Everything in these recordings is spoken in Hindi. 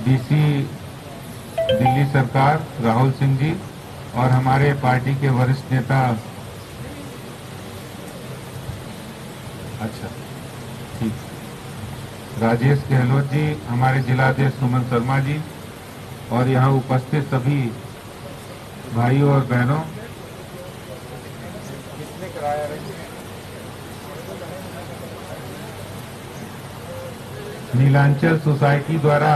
डीसी दिल्ली सरकार राहुल सिंह जी और हमारे पार्टी के वरिष्ठ नेता ठीक राजेश गहलोत जी, हमारे जिलाध्यक्ष सुमन शर्मा जी और यहाँ उपस्थित सभी भाइयों और बहनों, नीलांचल सोसाइटी द्वारा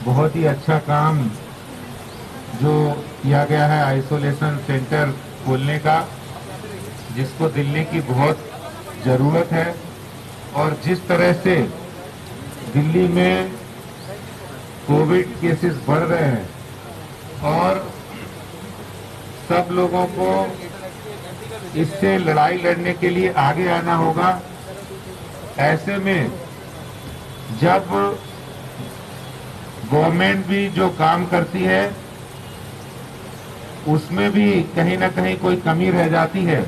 बहुत ही अच्छा काम जो किया गया है आइसोलेशन सेंटर खोलने का, जिसको दिल्ली की बहुत जरूरत है। और जिस तरह से दिल्ली में कोविड केसेस बढ़ रहे हैं और सब लोगों को इससे लड़ाई लड़ने के लिए आगे आना होगा, ऐसे में जब गवर्नमेंट भी जो काम करती है उसमें भी कहीं ना कहीं कोई कमी रह जाती है,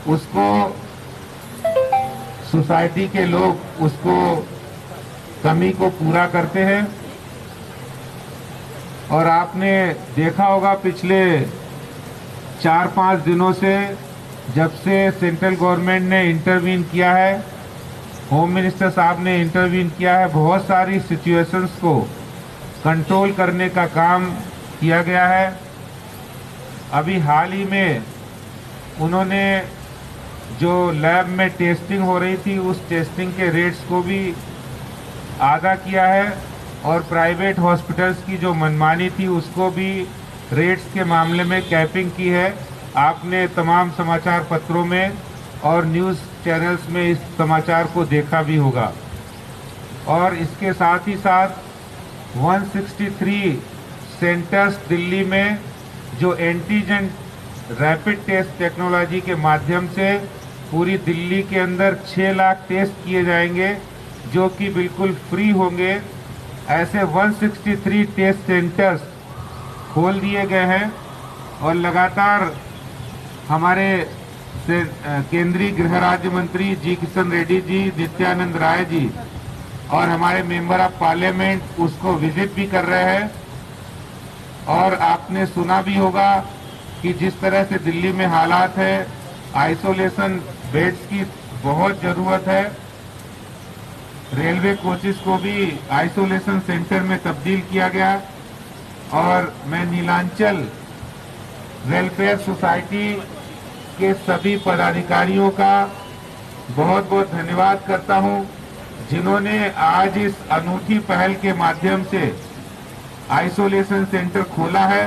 उसको सोसाइटी के लोग उसको कमी को पूरा करते हैं। और आपने देखा होगा पिछले 4-5 दिनों से जब से सेंट्रल गवर्नमेंट ने इंटरवीन किया है, होम मिनिस्टर साहब ने इंटरवीन किया है, बहुत सारी सिचुएशंस को कंट्रोल करने का काम किया गया है। अभी हाल ही में उन्होंने जो लैब में टेस्टिंग हो रही थी उस टेस्टिंग के रेट्स को भी आधा किया है और प्राइवेट हॉस्पिटल्स की जो मनमानी थी उसको भी रेट्स के मामले में कैपिंग की है। आपने तमाम समाचार पत्रों में और न्यूज़ चैनल्स में इस समाचार को देखा भी होगा। और इसके साथ ही साथ 163 सेंटर्स दिल्ली में जो एंटीजन रैपिड टेस्ट टेक्नोलॉजी के माध्यम से पूरी दिल्ली के अंदर 6 लाख टेस्ट किए जाएंगे जो कि बिल्कुल फ्री होंगे। ऐसे 163 टेस्ट सेंटर्स खोल दिए गए हैं और लगातार हमारे केंद्रीय गृह राज्य मंत्री जी किशन रेड्डी जी, नित्यानंद राय जी और हमारे मेंबर ऑफ पार्लियामेंट उसको विजिट भी कर रहे हैं। और आपने सुना भी होगा कि जिस तरह से दिल्ली में हालात है, आइसोलेशन बेड्स की बहुत ज़रूरत है। रेलवे कोचेस को भी आइसोलेशन सेंटर में तब्दील किया गया। और मैं नीलांचल वेलफेयर सोसाइटी के सभी पदाधिकारियों का बहुत बहुत धन्यवाद करता हूं, जिन्होंने आज इस अनूठी पहल के माध्यम से आइसोलेशन सेंटर खोला है।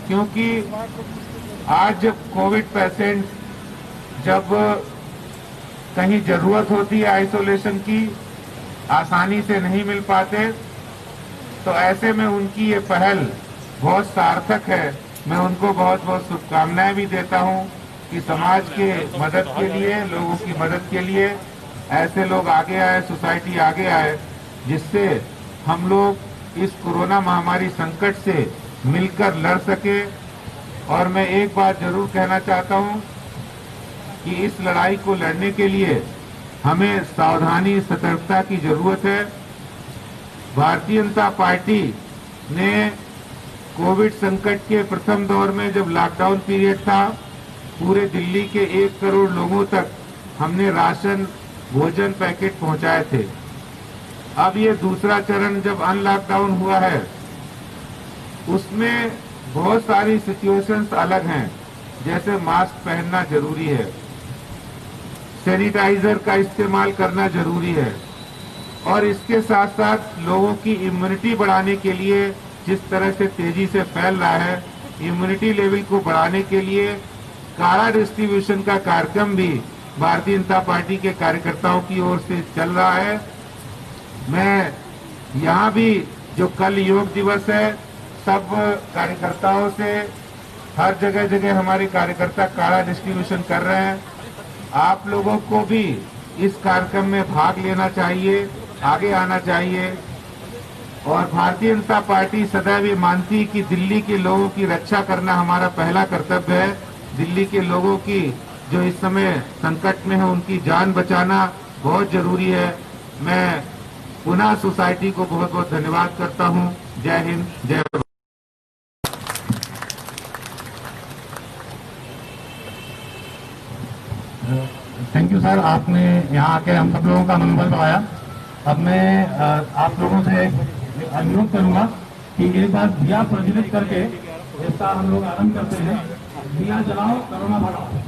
क्योंकि आज जब कोविड पेशेंट जब कहीं जरूरत होती है आइसोलेशन की, आसानी से नहीं मिल पाते, तो ऐसे में उनकी ये पहल बहुत सार्थक है। मैं उनको बहुत बहुत शुभकामनाएं भी देता हूं कि समाज के मदद के लिए, लोगों की मदद के लिए ऐसे लोग आगे आए, सोसाइटी आगे आए, जिससे हम लोग इस कोरोना महामारी संकट से मिलकर लड़ सके। और मैं एक बात जरूर कहना चाहता हूं कि इस लड़ाई को लड़ने के लिए हमें सावधानी, सतर्कता की जरूरत है। भारतीय जनता पार्टी ने कोविड संकट के प्रथम दौर में जब लॉकडाउन पीरियड था, पूरे दिल्ली के 1 करोड़ लोगों तक हमने राशन, भोजन पैकेट पहुंचाए थे। अब ये दूसरा चरण जब अनलॉकडाउन हुआ है, उसमें बहुत सारी सिचुएशंस अलग हैं, जैसे मास्क पहनना जरूरी है, सैनिटाइजर का इस्तेमाल करना जरूरी है, और इसके साथ साथ लोगों की इम्यूनिटी बढ़ाने के लिए जिस तरह से तेजी से फैल रहा है, इम्यूनिटी लेवल को बढ़ाने के लिए काढ़ा डिस्ट्रीब्यूशन का कार्यक्रम भी भारतीय जनता पार्टी के कार्यकर्ताओं की ओर से चल रहा है। मैं यहाँ भी जो कल योग दिवस है, सब कार्यकर्ताओं से हर जगह जगह हमारे कार्यकर्ता काढ़ा डिस्ट्रीब्यूशन कर रहे हैं। आप लोगों को भी इस कार्यक्रम में भाग लेना चाहिए, आगे आना चाहिए। और भारतीय जनता पार्टी सदैव ये मानती है कि दिल्ली के लोगों की रक्षा करना हमारा पहला कर्तव्य है। दिल्ली के लोगों की जो इस समय संकट में है, उनकी जान बचाना बहुत जरूरी है। मैं पुनः सोसाइटी को बहुत बहुत धन्यवाद करता हूं। जय हिंद, जय भारत। थैंक यू सर, आपने यहाँ आके हम सब लोगों का मनोबल बढ़ाया। अब मैं आप लोगों से अनुरोध करूंगा कि एक बार दिया प्रज्वलित करके इसका हम लोग आरंभ करते हैं। दिया जलाओ, कोरोना भगाओ।